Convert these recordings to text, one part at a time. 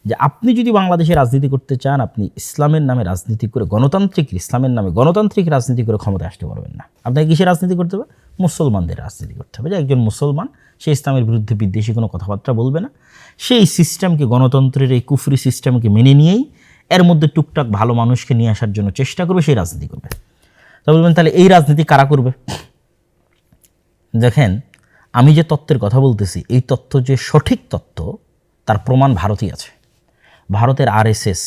যে আপনি যদি বাংলাদেশে রাজনীতি করতে চান, আপনি ইসলামের নামে রাজনীতি করে, গণতান্ত্রিক ইসলামের নামে গণতান্ত্রিক রাজনীতি করে ক্ষমতায় আসতে পারবেন না। আপনাকে কিসের রাজনীতি করতে হবে? মুসলমানদের রাজনীতি করতে হবে। যে একজন মুসলমান, সে ইসলামের বিরুদ্ধে বিদ্বেষী কোনো কথাবার্তা বলবে না, সেই সিস্টেমকে, গণতন্ত্রের এই কুফরি সিস্টেমকে মেনে নিয়েই এর মধ্যে টুকটাক ভালো মানুষকে নিয়ে আসার জন্য চেষ্টা করবে, সেই রাজনীতি করবে। তা বলবেন তাহলে এই রাজনীতি কারা করবে? দেখেন, আমি যে তত্ত্বের কথা বলতেছি, এই তত্ত্ব যে সঠিক তত্ত্ব তার প্রমাণ ভারতই আছে। ভারতের RSS,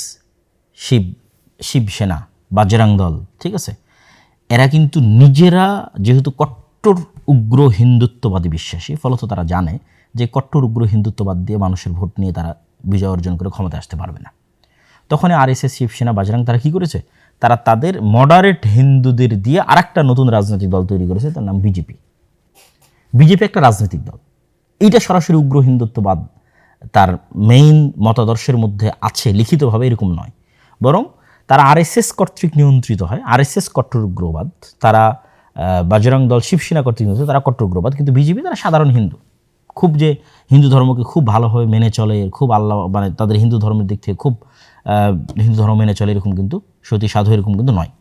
শিবসেনা, বাজরাং দল, ঠিক আছে, এরা কিন্তু নিজেরা যেহেতু কট্টর উগ্র হিন্দুত্ববাদী বিশ্বাসী, ফলত তারা জানে যে কট্টর উগ্র হিন্দুত্ববাদ দিয়ে মানুষের ভোট নিয়ে তারা বিজয় অর্জন করে ক্ষমতায় আসতে পারবে না। তখন RSS, শিবসেনা, বাজরাং তারা কী করেছে? তারা তাদের মডারেট হিন্দুদের দিয়ে আরেকটা নতুন রাজনৈতিক দল তৈরি করেছে, তার নাম বিজেপি। বিজেপি একটা রাজনৈতিক দল, এইটা সরাসরি উগ্র হিন্দুত্ববাদ তার মেইন মতাদর্শের মধ্যে আছে লিখিতভাবে, এরকম নয়, বরং তারা RSS কর্তৃক নিয়ন্ত্রিত হয়। RSS কট্টর উগ্রবাদ, তারা বাজরং দল, শিবসেনা কর্তৃক নিয়ন্ত্রিত, তারা কট্টর উগ্রবাদ। কিন্তু বিজেপি তারা সাধারণ হিন্দু, খুব যে হিন্দু ধর্মকে খুব ভালোভাবে মেনে চলে, খুব আল্লাহ মানে তাদের হিন্দু ধর্মের দিক থেকে খুব হিন্দু ধর্ম মেনে চলে এরকম কিন্তু, সতী সাধু এরকম কিন্তু নয়,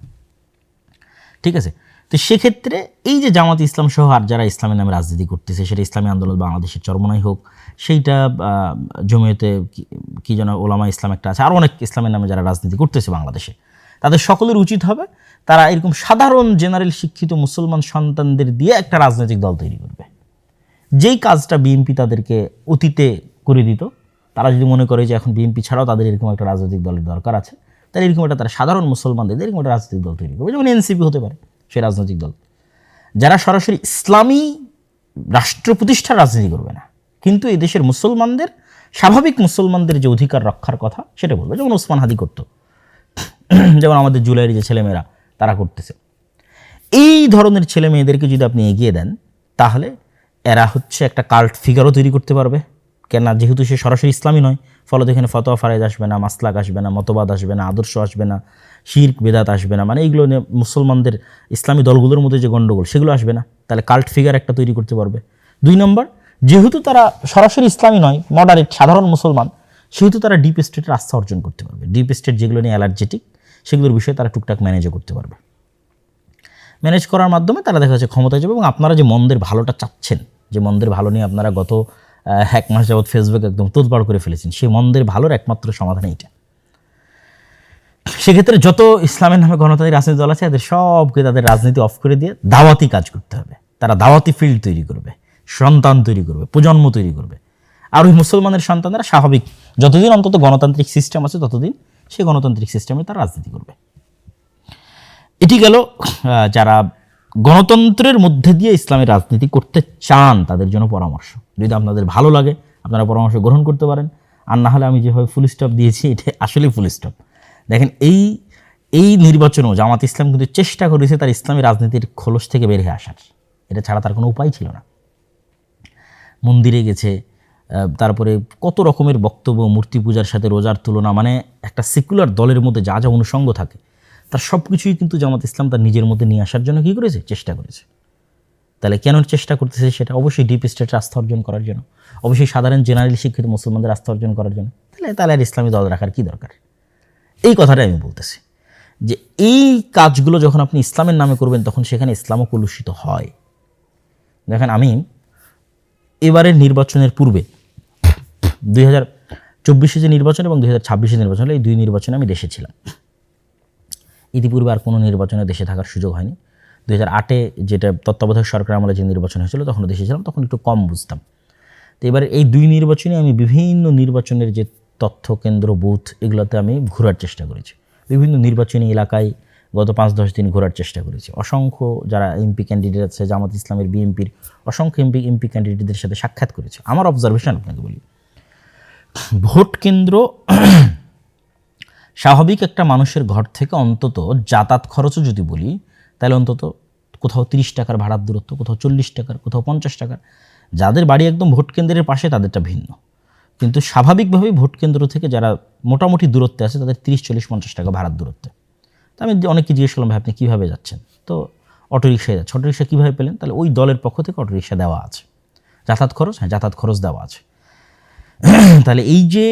ঠিক আছে। তো সেক্ষেত্রে এই যে জামাত ইসলাম সহ আর যারা ইসলামের নামে রাজনীতি করতেছে, সেটা ইসলামী আন্দোলন বাংলাদেশের চরমনাই হোক, সেইটা জমিয়তে কি যেন ওলামা ইসলাম একটা আছে, আর অনেক ইসলামের নামে যারা রাজনীতি করতেছে বাংলাদেশে, তাদের সকলের উচিত হবে তারা এরকম সাধারণ জেনারেল শিক্ষিত মুসলমান সন্তানদের দিয়ে একটা রাজনৈতিক দল তৈরি করবে। যেই কাজটা বিএনপি তাদেরকে অতীতে করে দিত, তারা যদি মনে করে যে এখন বিএনপি ছাড়াও তাদের এরকম একটা রাজনৈতিক দলের দরকার আছে, তাহলে এরকম একটা তারা সাধারণ মুসলমানদের এরকম একটা রাজনৈতিক দল তৈরি করবে, যেমন এনসিপি হতে পারে সেই রাজনৈতিক দল, যারা সরাসরি ইসলামী রাষ্ট্র প্রতিষ্ঠার রাজনীতি করবে না, কিন্তু এই দেশের মুসলমানদের, স্বাভাবিক মুসলমানদের যে অধিকার রক্ষার কথা সেটা বলবে, যেমন ওসমান হাদি করতো, যেমন আমাদের জুলাইয়ের যে ছেলেমেয়েরা তারা করতেছে। এই ধরনের ছেলে মেয়েদেরকে যদি আপনি এগিয়ে দেন, তাহলে এরা হচ্ছে একটা কাল্ট ফিগারও তৈরি করতে পারবে। কেননা যেহেতু সে সরাসরি ইসলামী নয়, ফলত এখানে ফতোয়া ফারাইজ আসবে না, মাসলাক আসবে না, মতবাদ আসবে না, আদর্শ আসবে না, শিরক বেদাত আসবে না, মানে এইগুলো নিয়ে মুসলমানদের ইসলামী দলগুলোর মধ্যে যে গণ্ডগোল সেগুলো আসবে না, তাহলে কাল্ট ফিগার একটা তৈরি করতে পারবে। 2 নম্বর, যেহেতু তারা সরাসরি ইসলামী নয়, মডারেট সাধারণ মুসলমান, সেহেতু তারা ডিপ স্টেটের আস্থা অর্জন করতে পারবে। ডিপ স্টেট যেগুলো নিয়ে অ্যালার্জেটিক, সেগুলোর বিষয়ে তারা টুকটাক ম্যানেজও করতে পারবে। ম্যানেজ করার মাধ্যমে তারা দেখা যাচ্ছে ক্ষমতায় যাবে। এবং আপনারা যে মন্দের ভালোটা চাচ্ছেন, যে মন্দের ভালো নিয়ে আপনারা গত 1 মাস যাবৎ ফেসবুক একদম তোলপাড় করে ফেলেছেন, সেই মন্দের ভালোর একমাত্র সমাধান এইটা। সেক্ষেত্রে যত ইসলামের নামে গণতান্ত্রিক রাজনীতি দল আছে, এদের সবকে তাদের রাজনীতি অফ করে দিয়ে দাওয়াতি কাজ করতে হবে। তারা দাওয়াতি ফিল্ড তৈরি করবে, সন্তান তৈরি করবে, প্রজন্ম তৈরি করবে। আর ওই মুসলমানের সন্তানরা স্বাভাবিক, যতদিন অন্তত গণতান্ত্রিক সিস্টেম আছে ততদিন সেই গণতান্ত্রিক সিস্টেমে তারা রাজনীতি করবে। এটি গেল যারা গণতন্ত্রের মধ্যে দিয়ে ইসলামের রাজনীতি করতে চান তাদের জন্য পরামর্শ। যদি আপনাদের ভালো লাগে আপনারা পরামর্শ গ্রহণ করতে পারেন, আর না হলে আমি যেভাবে ফুল স্টপ দিয়েছি এটা আসলেই ফুল স্টপ। দেখেন, এই নির্বাচনেও জামাত ইসলাম কিন্তু চেষ্টা করেছে তার ইসলামী রাজনীতির খোলস থেকে বের হয়ে আসার, এটা ছাড়া তার কোনো উপায় ছিল না। মন্দিরে গেছে, তারপরে কত রকমের বক্তব্য, মূর্তি পূজার সাথে রোজার তুলনা, মানে একটা সেকুলার দলের মধ্যে যা যা অনুষঙ্গ থাকে তার সব কিছুই কিন্তু জামাত ইসলাম তার নিজের মধ্যে নিয়ে আসার জন্য কী করেছে, চেষ্টা করেছে। তাহলে কেন চেষ্টা করতেছে? সেটা অবশ্যই ডিপ স্টেটের আস্থা অর্জন করার জন্য, অবশ্যই সাধারণ জেনারেল শিক্ষিত মুসলমানদের আস্থা অর্জন করার জন্য। তাহলে আর ইসলামী দল রাখার কী দরকার? এই কথাটাই আমি বলতেছি, যে এই কাজগুলো যখন আপনি ইসলামের নামে করবেন তখন সেখানে ইসলামও কলুষিত হয়। দেখেন, আমি এবারের নির্বাচনের পূর্বে 2024 যে নির্বাচন এবং 2026 নির্বাচন, এই 2 নির্বাচনে আমি দেশে ছিলাম। ইতিপূর্বে আর কোনো নির্বাচনে দেশে থাকার সুযোগ হয়নি। 2008 যেটা তত্ত্বাবধায়ক সরকার আমলে যে নির্বাচন হয়েছিল তখন দেশে ছিলাম, তখন একটু কম বুঝতাম। তো এবারে এই 2 নির্বাচনে আমি বিভিন্ন নির্বাচনের যে তথ্য কেন্দ্র, বুথ, এগুলোতে আমি ঘোরার চেষ্টা করেছি। বিভিন্ন নির্বাচনী এলাকায় গত 5-10 দিন ঘোরার চেষ্টা করেছি। অসংখ্য যারা এমপি ক্যান্ডিডেট আছে, জামাত ইসলামের, বিএনপির অসংখ্য এমপি ক্যান্ডিডেটদের সাথে সাক্ষাৎ করেছি। আমার অবজারভেশন আপনাকে বলি, ভোট কেন্দ্র স্বাভাবিক একটা মানুষের ঘর থেকে অন্তত যাতায়াত খরচও যদি বলি, তাহলে অন্তত কোথাও 30 টাকার ভাড়ার দূরত্ব, কোথাও 40 টাকার, কোথাও 50 টাকার। যাদের বাড়ি একদম ভোট কেন্দ্রের পাশে তাদেরটা ভিন্ন, কিন্তু স্বাভাবিকভাবেই ভোট কেন্দ্র থেকে যারা মোটামুটি দূরত্বে আছে তাদের 30, 40, 50 টাকা ভাড়ার দূরত্বে। তো আমি অনেককে জিজ্ঞেস করলাম, ভাই আপনি কীভাবে যাচ্ছেন? তো অটোরিকশায় যাচ্ছে। অটোরিকশা কীভাবে পেলেন? তাহলে ওই দলের পক্ষ থেকে অটোরিকশা দেওয়া আছে। যাতায়াত খরচ, হ্যাঁ যাতায়াত খরচ দেওয়া আছে। তাহলে এই যে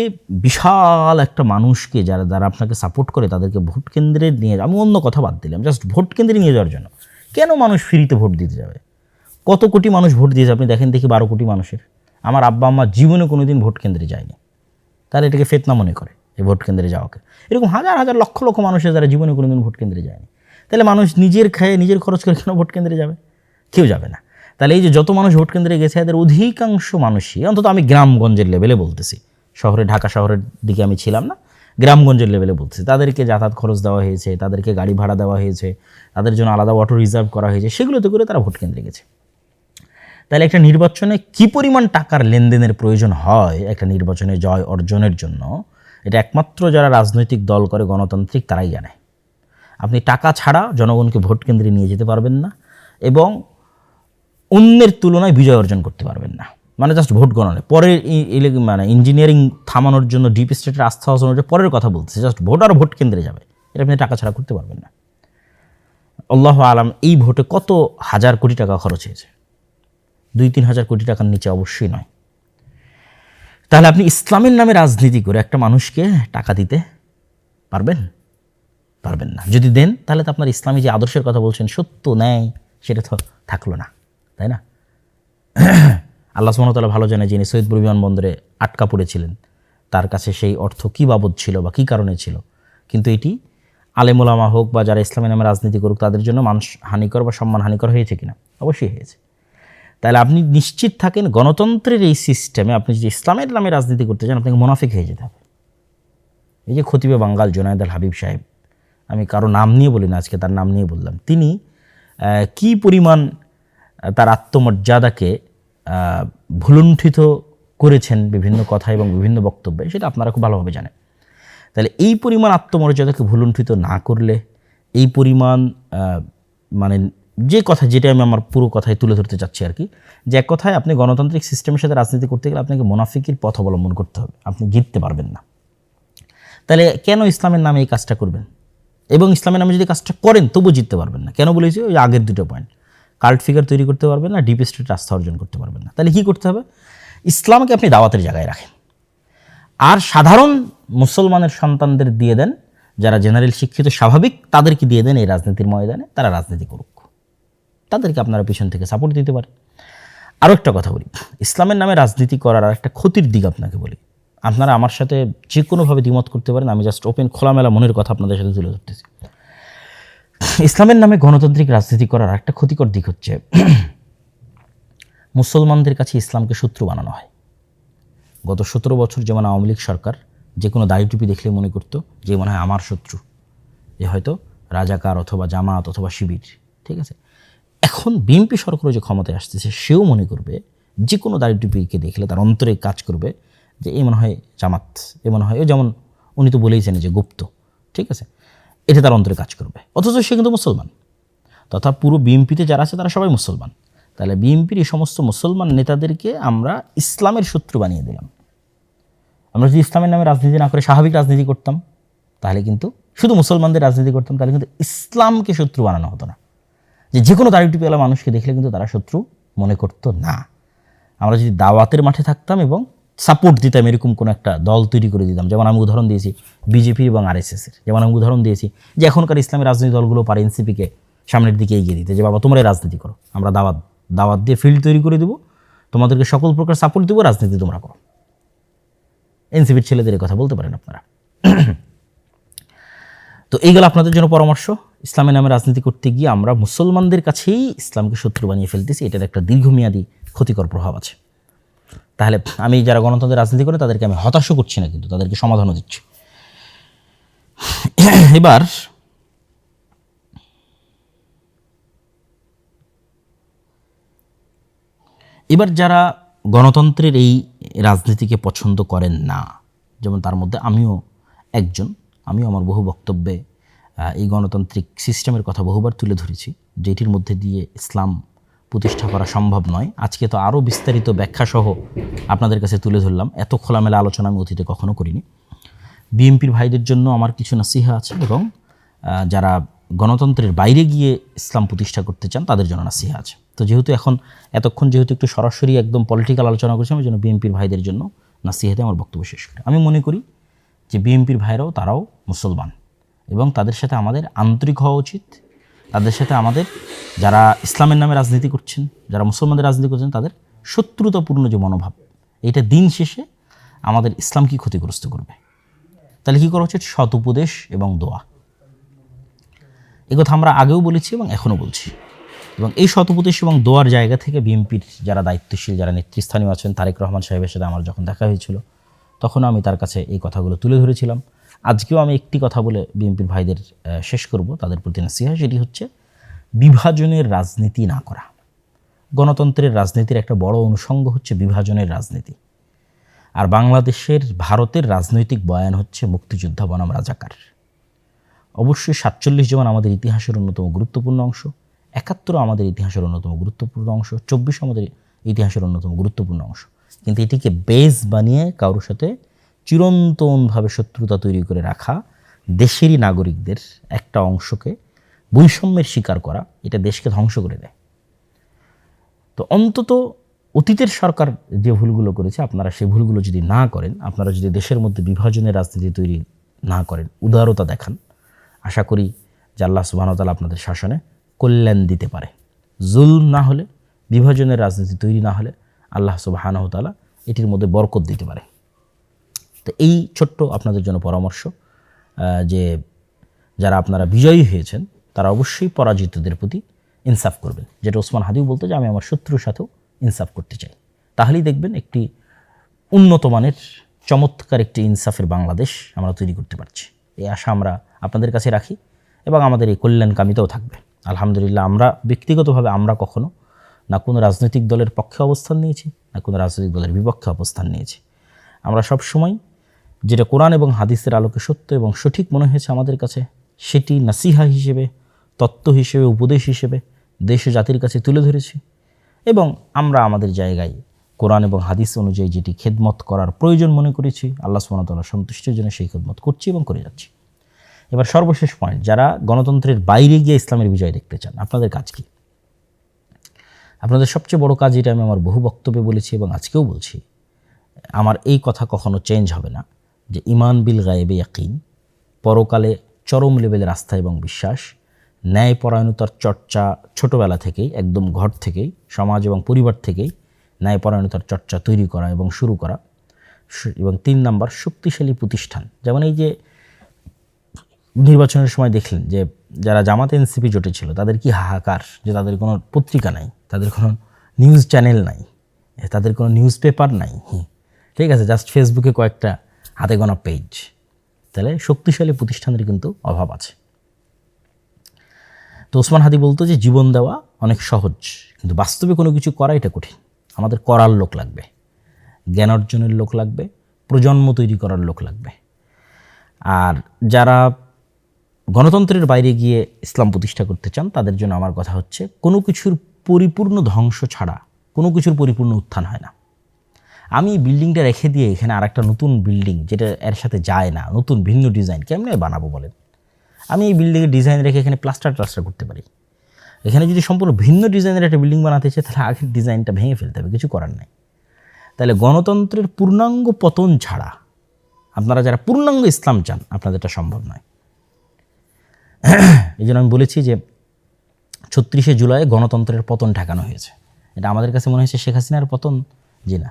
বিশাল একটা মানুষকে যারা যারা আপনাকে সাপোর্ট করে তাদেরকে ভোট কেন্দ্রে নিয়ে, আমি অন্য কথা বাদ দিলাম, জাস্ট ভোট কেন্দ্রে নিয়ে যাওয়ার জন্য কেন মানুষ ফ্রিতে ভোট দিতে যাবে? কত কোটি মানুষ ভোট দিয়েছে আপনি দেখেন দেখি, 12 কোটি মানুষের। আমার আব্বা আম্মা জীবনে কোনো দিন ভোট কেন্দ্রে যায়নি, তারা এটাকে ফেতনা মনে করে এই ভোট কেন্দ্রে যাওয়াকে। এরকম হাজার হাজার লক্ষ লক্ষ মানুষের যারা জীবনে কোনো দিন ভোট কেন্দ্রে যায়নি। তাহলে মানুষ নিজের খায়ে নিজের খরচ করে কেন ভোট কেন্দ্রে যাবে? কেউ যাবে না। তাহলে এই যে যত মানুষ ভোট কেন্দ্রে গেছে এদের অধিকাংশ মানুষই, অন্তত আমি গ্রামগঞ্জের লেভেলে বলতেছি, শহরে ঢাকা শহরের দিকে আমি ছিলাম না, গ্রামগঞ্জের লেভেলে বলতেছি, তাদেরকে যাতায়াত খরচ দেওয়া হয়েছে, তাদেরকে গাড়ি ভাড়া দেওয়া হয়েছে, তাদের জন্য আলাদা অটো রিজার্ভ করা হয়েছে, সেগুলোতে করে তারা ভোট কেন্দ্রে গেছে। তাহলে একটা নির্বাচনে কী পরিমাণ টাকার লেনদেনের প্রয়োজন হয় একটা নির্বাচনে জয় অর্জনের জন্য, এটা একমাত্র যারা রাজনৈতিক দল করে গণতান্ত্রিক তারাই জানে। আপনি টাকা ছাড়া জনগণকে ভোট কেন্দ্রে নিয়ে যেতে পারবেন না এবং অন্যের তুলনায় বিজয় অর্জন করতে পারবেন না। মানে জাস্ট ভোট গণনা পরে, মানে ইঞ্জিনিয়ারিং থামানোর জন্য ডিপ স্টেটের আস্থা অর্জনের পরের কথা বলতেছে, জাস্ট ভোট আর ভোট কেন্দ্রে যাবে, এটা আপনি টাকা ছাড়া করতে পারবেন না। আল্লাহু আলাম এই ভোটে কত হাজার কোটি টাকা খরচ হয়েছে, 2-3 হাজার কোটি টাকার নিচে অবশ্যই নয়। তাহলে আপনি ইসলামের নামে রাজনীতি করে একটা মানুষকে টাকা দিতে পারবেন? পারবেন না। যদি দেন তাহলে তো আপনার ইসলামী যে আদর্শের কথা বলছেন সত্য ন্যায় সেটা তো থাকলো না, তাই না? আল্লাহ সুবহানাহু ওয়া তাআলা ভালো জানে, যিনি সৈয়দপুর বিমানবন্দরে আটকা পড়েছিলেন তার কাছে সেই অর্থ কী বাবদ ছিল বা কী কারণে ছিল, কিন্তু এটি আলেম ওলামা হোক বা যারা ইসলামের নামে রাজনীতি করুক তাদের জন্য মানুষ হানিকর বা সম্মান হানিকর হয়েছে কিনা? অবশ্যই হয়েছে। তাহলে আপনি নিশ্চিত থাকেন গণতন্ত্রের এই সিস্টেমে আপনি যদি ইসলামের নামে রাজনীতি করতে চান আপনাকে মুনাফিক হয়ে যেতে হবে। এই যে খতিবে বাঙ্গাল জুনায়েদ আল হাবিব সাহেব, আমি কারো নাম নিয়ে বলি না, আজকে তার নাম নিয়ে বললাম, তিনি কি পরিমাণ তার আত্মমর্যাদাকে ভুলুণ্ঠিত করেছেন বিভিন্ন কথা এবং বিভিন্ন বক্তব্যে, সেটা আপনারা খুব ভালোভাবে জানেন। তাহলে এই পরিমাণ আত্মমর্যাদাকে ভুলুণ্ঠিত না করলে, এই পরিমাণ মানে যে কথা, যেটা আমি আমার পুরো কথায় তুলে ধরতে চাচ্ছি আর কি, যে এক কথায় আপনি গণতান্ত্রিক সিস্টেমের সাথে রাজনীতি করতে গেলে আপনাকে মুনাফিকের পথ অবলম্বন করতে হবে, আপনি জিততে পারবেন না। তাহলে কেন ইসলামের নামে এই কাজটা করবেন? এবং ইসলামের নামে যদি কাজটা করেন তবু জিততে পারবেন না। কেন বলেছি? ওই আগের দুটো পয়েন্ট, কাল্ট ফিগার তৈরি করতে পারবেন না, ডিপ স্টেট আস্থা অর্জন করতে পারবেন না। তাহলে কী করতে হবে? ইসলামকে আপনি দাওয়াতের জায়গায় রাখেন, আর সাধারণ মুসলমানের সন্তানদের দিয়ে দেন, যারা জেনারেল শিক্ষিত স্বাভাবিক তাদেরকে দিয়ে দেন এই রাজনীতির ময়দানে, তারা রাজনীতি করুক, তাদেরকে আপনারা পিছন থেকে সাপোর্ট দিতে পারেন। আরও একটা কথা বলি, ইসলামের নামে রাজনীতি করার আর একটা ক্ষতির দিক আপনাকে বলি। আপনারা আমার সাথে যে কোনোভাবে দ্বিমত করতে পারেন, আমি জাস্ট ওপেন খোলামেলা মনের কথা আপনাদের সাথে তুলে ধরতেছি। ইসলামের নামে গণতান্ত্রিক রাজনীতি করার একটা ক্ষতিকর দিক হচ্ছে মুসলমানদের কাছে ইসলামকে শত্রু বানানো হয়। গত 17 বছর যেমন আওয়ামী লীগ সরকার যে কোনো দাড়ি টুপি দেখলে মনে করতো যে মনে হয় আমার শত্রু, যে হয়তো রাজাকার অথবা জামাত অথবা শিবির, ঠিক আছে। এখন বিএনপি সরকারও যে ক্ষমতায় আসতেছে সেও মনে করবে, যে কোনো দাড়ি টুপিকে দেখলে তার অন্তরে কাজ করবে যে এই মনে হয় জামাত, এ মনে হয়, যেমন উনি তো বলেইছেন যে গুপ্ত, ঠিক আছে, এটা তার অন্তরে কাজ করবে, অথচ সে কিন্তু মুসলমান। তথা পুরো বিএনপিতে যারা আছে তারা সবাই মুসলমান। তাহলে বিএনপির এই সমস্ত মুসলমান নেতাদেরকে আমরা ইসলামের শত্রু বানিয়ে দিলাম। আমরা যদি ইসলামের নামে রাজনীতি না করে স্বাভাবিক রাজনীতি করতাম, তাহলে কিন্তু শুধু মুসলমানদের রাজনীতি করতাম, তাহলে কিন্তু ইসলামকে শত্রু বানানো হতো না। যে কোনো দাড়ি টুপিওয়ালা মানুষকে দেখলে কিন্তু তারা শত্রু মনে করতো না। আমরা যদি দাওয়াতের মাঠে থাকতাম এবং সাপোর্ট দিতাম, এরকম কোনো একটা দল তৈরি করে দিতাম, যেমন আমি উদাহরণ দিয়েছি বিজেপি এবং আরএসএসের, যেমন আমি উদাহরণ দিয়েছি যে এখনকার ইসলামী রাজনীতি দলগুলো পারে এনসিপিকে সামনের দিকে এগিয়ে দিতে, যে বাবা তোমরাই রাজনীতি করো, আমরা দাওয়াত দিয়ে ফিল্ড তৈরি করে দেবো, তোমাদেরকে সকল প্রকার সাপোর্ট দেবো, রাজনীতি তোমরা করো। এনসিপির ছেলেদের কথা বলতে পারেন আপনারা। তো এইগুলো আপনাদের জন্য পরামর্শ। ইসলামের নামে রাজনীতি করতে গিয়ে আমরা মুসলমানদের কাছেই ইসলামকে শত্রু বানিয়ে ফেলতেছি, এটার একটা দীর্ঘমেয়াদী ক্ষতিকর প্রভাব আছে। তাহলে আমি যারা গণতন্ত্রের রাজনীতি করে তাদেরকে আমি হতাশ করছি না, কিন্তু তাদেরকে সমাধানও দিচ্ছি। এবার যারা গণতন্ত্রের এই রাজনীতিকে পছন্দ করেন না, যেমন তার মধ্যে আমিও একজন, আমিও আমার বহু বক্তব্যে এই গণতান্ত্রিক সিস্টেমের কথা বহুবার তুলে ধরেছি, যেটির মধ্যে দিয়ে ইসলাম প্রতিষ্ঠা করা সম্ভব নয়। আজকে তো আরও বিস্তারিত ব্যাখ্যাসহ আপনাদের কাছে তুলে ধরলাম, এত খোলামেলা আলোচনা আমি অতীতে কখনো করিনি। বিএনপির ভাইদের জন্য আমার কিছু নাসিহা আছে, এবং যারা গণতন্ত্রের বাইরে গিয়ে ইসলাম প্রতিষ্ঠা করতে চান তাদের জন্য নাসিহা আছে। তো যেহেতু এতক্ষণ যেহেতু একটু সরাসরি একদম পলিটিক্যাল আলোচনা করছি, আমি জন্য বিএনপির ভাইদের জন্য নাসিহাতে আমার বক্তব্য শেষ করি। আমি মনে করি যে বিএনপির ভাইরাও তারাও মুসলমান এবং তাদের সাথে আমাদের আন্তরিক হওয়া উচিত। তাদের সাথে আমাদের যারা ইসলামের নামে রাজনীতি করছেন, যারা মুসলমানদের রাজনীতি করছেন, তাদের শত্রুতাপূর্ণ যে মনোভাব, এইটা দিন শেষে আমাদের ইসলামকে ক্ষতিগ্রস্ত করবে। তাহলে কী করা উচিত? সৎ উপদেশ এবং দোয়া। কথা আমরা আগেও বলেছি এবং এখনও বলছি। এবং এই সৎ উপদেশ এবং দোয়ার জায়গা থেকে বিএনপির যারা দায়িত্বশীল, যারা নেতৃস্থানীয় আছেন, তারেক রহমান সাহেবের সাথে আমার যখন দেখা হয়েছিল তখনও আমি তার কাছে এই কথাগুলো তুলে ধরেছিলাম। আজকেও আমি একটি কথা বলে বিএনপির ভাইদের শেষ করব, তাদের প্রতি নসিহা। সেটি হচ্ছে বিভাজনের রাজনীতি না করা। গণতন্ত্রের রাজনীতির একটা বড় অনুষঙ্গ হচ্ছে বিভাজনের রাজনীতি। আর বাংলাদেশের, ভারতের রাজনৈতিক বয়ান হচ্ছে মুক্তিযোদ্ধা বনাম রাজাকার। অবশ্যই 47 যেমন আমাদের ইতিহাসের অন্যতম গুরুত্বপূর্ণ অংশ, 71 আমাদের ইতিহাসের অন্যতম গুরুত্বপূর্ণ অংশ, 24 আমাদের ইতিহাসের অন্যতম গুরুত্বপূর্ণ অংশ। কিন্তু এটিকে বেস বানিয়ে কারোর সাথে চিরন্তনভাবে শত্রুতা তৈরি করে রাখা, দেশেরই নাগরিকদের একটা অংশকে বৈষম্যের শিকার করা, এটা দেশকে ধ্বংস করে দেয়। তো অন্তত অতীতের সরকার যে ভুলগুলো করেছে, আপনারা সেই ভুলগুলো যদি না করেন, আপনারা যদি দেশের মধ্যে বিভাজনের রাজনীতি তৈরি না করেন, উদারতা দেখান, আশা করি যে আল্লাহ সুবহানাহু ওয়া তাআলা আপনাদের শাসনে কল্যাণ দিতে পারে। জুলম না হলে, বিভাজনের রাজনীতি তৈরি না হলে আল্লাহ সুবহানাহু ওয়া তাআলা এটির মধ্যে বরকত দিতে পারে। তো এই ছোট্ট আপনাদের জন্য পরামর্শ যে যারা আপনারা বিজয়ী হয়েছেন তারা অবশ্যই পরাজিতদের প্রতি ইনসাফ করবেন। যেটা ওসমান হাদিও বলতো যে আমি আমার শত্রুর সাথেও ইনসাফ করতে চাই। তাহলেই দেখবেন একটি উন্নত মানের চমৎকার একটি ইনসাফের বাংলাদেশ আমরা তৈরি করতে পারছি। এই আশা আমরা আপনাদের কাছে রাখি এবং আমাদের এই কল্যাণকামিতাও থাকবে। আলহামদুলিল্লাহ, আমরা ব্যক্তিগতভাবে আমরা কখনো না কোনো রাজনৈতিক দলের পক্ষে অবস্থান নিয়েছি, না কোনো রাজনৈতিক দলের বিপক্ষে অবস্থান নিয়েছি। আমরা সব সময় যেটা কোরআন এবং হাদিসের আলোকে সত্য এবং সঠিক মনে হয়েছে আমাদের কাছে, সেটি নাসিহা হিসেবে, তত্ত্ব হিসেবে, উপদেশ হিসেবে দেশ ও জাতির কাছে তুলে ধরেছি। এবং আমরা আমাদের জায়গায় কোরআন এবং হাদিস অনুযায়ী যেটি খেদমত করার প্রয়োজন মনে করেছি, আল্লাহ সুবহানাহু ওয়া তাআলার সন্তুষ্টির জন্য সেই খেদমত করছি এবং করে যাচ্ছি। এবার সর্বশেষ পয়েন্ট, যারা গণতন্ত্রের বাইরে গিয়ে ইসলামের বিজয় দেখতে চান, আপনাদের কাজ কি? আপনাদের সবচেয়ে বড় কাজ, এটা আমি আমার বহু বক্তব্যে বলেছি এবং আজকেও বলছি, আমার এই কথা কখনো চেঞ্জ হবে না, যে ইমান বিল গায়েবে ইয়াকিন, পরকালে চরম লেভেলের আস্থা এবং বিশ্বাস, ন্যায়পরায়ণতার চর্চা ছোটোবেলা থেকেই, একদম ঘর থেকেই, সমাজ এবং পরিবার থেকেই ন্যায়পরায়ণতার চর্চা তৈরি করা এবং শুরু করা। এবং 3 নাম্বার, শক্তিশালী প্রতিষ্ঠান। যেমন এই যে নির্বাচনের সময় দেখলেন যে যারা জামাত এনসিপি জোটে ছিল তাদের কি হাহাকার, যে তাদের কোনো পত্রিকা নাই, তাদের কোনো নিউজ চ্যানেল নাই, তাদের কোনো নিউজ পেপার নাই, ঠিক আছে, জাস্ট ফেসবুকে কয়েকটা হাতে গোনা পেজ। তাহলে শক্তিশালী প্রতিষ্ঠানের কিন্তু অভাব আছে। তো ওসমান হাদি বলতো যে জীবন দেওয়া অনেক সহজ, কিন্তু বাস্তবে কোনো কিছু করা এটা কঠিন। আমাদের করার লোক লাগবে, জ্ঞান অর্জনের লোক লাগবে, প্রজন্ম তৈরি করার লোক লাগবে। আর যারা গণতন্ত্রের বাইরে গিয়ে ইসলাম প্রতিষ্ঠা করতে চান, তাদের জন্য আমার কথা হচ্ছে, কোনো কিছুর পরিপূর্ণ ধ্বংস ছাড়া কোনো কিছুর পরিপূর্ণ উত্থান হয় না। আমি বিল্ডিংটা রেখে দিয়ে এখানে আরেকটা নতুন বিল্ডিং, যেটা এর সাথে যায় না, নতুন ভিন্ন ডিজাইন কেমনে বানাবো বলেন? আমি এই বিল্ডিংয়ের ডিজাইন রেখে এখানে প্লাস্টার করতে পারি। এখানে যদি সম্পূর্ণ ভিন্ন ডিজাইনের একটা বিল্ডিং বানাতে চাই, তাহলে আগের ডিজাইনটা ভেঙে ফেলতে হবে, কিছু করার নেই। তাহলে গণতন্ত্রের পূর্ণাঙ্গ পতন ছাড়া, আপনারা যারা পূর্ণাঙ্গ ইসলাম চান, আপনাদের এটা সম্ভব নয়। এই জন্য আমি বলেছি যে 36শে জুলাই গণতন্ত্রের পতন ঠেকানো হয়েছে। এটা আমাদের কাছে মনে হয়েছে শেখ হাসিনার পতন। জি না,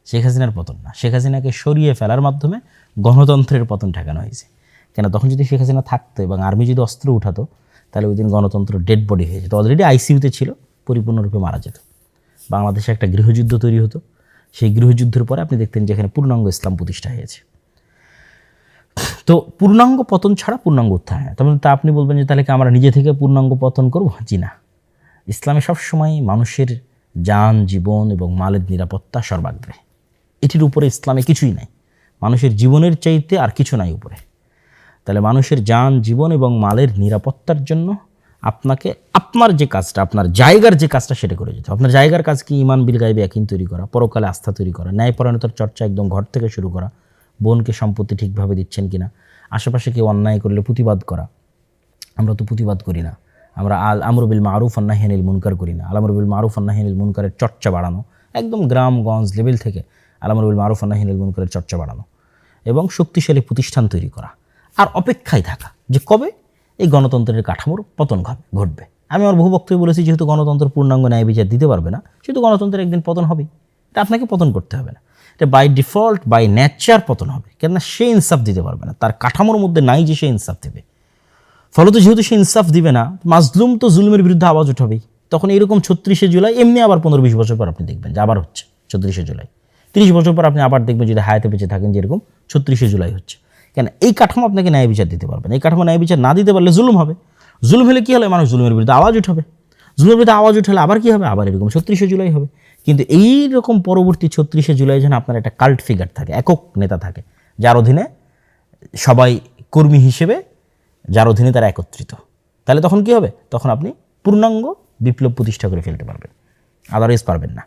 শেখ হাসিনার পতন না, শেখ হাসিনাকে সরিয়ে ফেলার মাধ্যমে গণতন্ত্রের পতন ঠেকানো হয়েছে। কেন, তখন যদি শেখ হাসিনা থাকতো এবং আর্মি যদি অস্ত্র উঠাতো, তাহলে ওই দিন গণতন্ত্র ডেড বডি হয়ে যেত, অলরেডি আইসিইউতে ছিল, পরিপূর্ণরূপে মারা যেত। বাংলাদেশে একটা গৃহযুদ্ধ তৈরি হতো। সেই গৃহযুদ্ধের পরে আপনি দেখতেন যে এখানে পূর্ণাঙ্গ ইসলাম প্রতিষ্ঠা হয়েছে। তো পূর্ণাঙ্গ পতন ছাড়া পূর্ণাঙ্গ উত্থান হয়। তখন তা আপনি বলবেন যে তাহলে কি আমরা নিজে থেকে পূর্ণাঙ্গ পতন করব? জি না, ইসলামে সবসময় মানুষের যান, জীবন এবং মালের নিরাপত্তা সর্বাগ্রে। এটির উপরে ইসলামে কিছুই নাই, মানুষের জীবনের চাইতে আর কিছু নাই উপরে। তাহলে মানুষের যান, জীবন এবং মালের নিরাপত্তার জন্য আপনাকে আপনার যে কাজটা, আপনার জায়গার যে কাজটা, সেটা করে যেতে। আপনার জায়গার কাজ কি? ইমান বিল গায়বে ইয়াকিন তৈরি করা, পরকালে আস্থা তৈরি করা, ন্যায়পরায়ণতার চর্চা একদম ঘর থেকে শুরু করা, বোনকে সম্পত্তি ঠিকভাবে দিচ্ছেন কিনা, আশেপাশে কেউ অন্যায় করলে প্রতিবাদ করা। আমরা তো প্রতিবাদ করি না, আমরা আল আমরু বিল মারুফ ওয়ান নাহি আনিল মুনকার করি না। আল আমরু বিল মারুফ ওয়ান নাহি আনিল মুনকারের চর্চা বাড়ানো, একদম গ্রামগঞ্জ লেভেল থেকে আল-আমরু বিল মারুফ ওয়ান নাহয়ি আনিল মুনকারের চর্চা বাড়ানো এবং শক্তিশালী প্রতিষ্ঠান তৈরি করা, আর অপেক্ষায় থাকা যে কবে এই গণতন্ত্রের কাঠামোর পতন ঘটবে। আমি আমার বহু বক্তব্যে বলেছি, যেহেতু গণতন্ত্র পূর্ণাঙ্গ ন্যায় বিচার দিতে পারবে না, সেহেতু গণতন্ত্রের একদিন পতন হবেই। এটা আপনাকে পতন করতে হবে না, এটা বাই ডিফল্ট বাই নেচার পতন হবে, কেননা সে ইনসাফ দিতে পারবে না, তার কাঠামোর মধ্যে নাই যে সে ইনসাফ দেবে। ফলত যেহেতু সে ইনসাফ দিবে না, মাজলুম তো জুলুমের বিরুদ্ধে আওয়াজ উঠাবেই। তখন এরকম 36শে জুলাই এমনি আবার 15-20 বছর পর আপনি দেখবেন যে আবার হচ্ছে 34শে জুলাই, 30 বছর পর আপনি আবার দেখবেন যদি হায়াতে বেঁচে থাকেন যে এরকম 36শে জুলাই হচ্ছে। কেন? এই কাঠামো আপনাকে ন্যায় বিচার দিতে পারবে না। এই কাঠামো ন্যায় বিচার না দিতে পারলে জুলুম হবে। জুলুম হলে কী হলে মানুষ জুলুমের বিরুদ্ধে আওয়াজ উঠাবে, জুলুমের বিরুদ্ধে আওয়াজ উঠালে আবার কী হবে, আবার এরকম 36শে জুলাই হবে। কিন্তু এই রকম পরবর্তী 36শে জুলাই যেন আপনার একটা কাল্ট ফিগার থাকে, একক নেতা থাকে, যার অধীনে সবাই কর্মী হিসেবে, যার অধীনে তারা একত্রিত, তাহলে তখন কি হবে? তখন আপনি পূর্ণাঙ্গ বিপ্লব প্রতিষ্ঠা করে ফেলতে পারবেন, আদারওয়াইজ পারবেন না।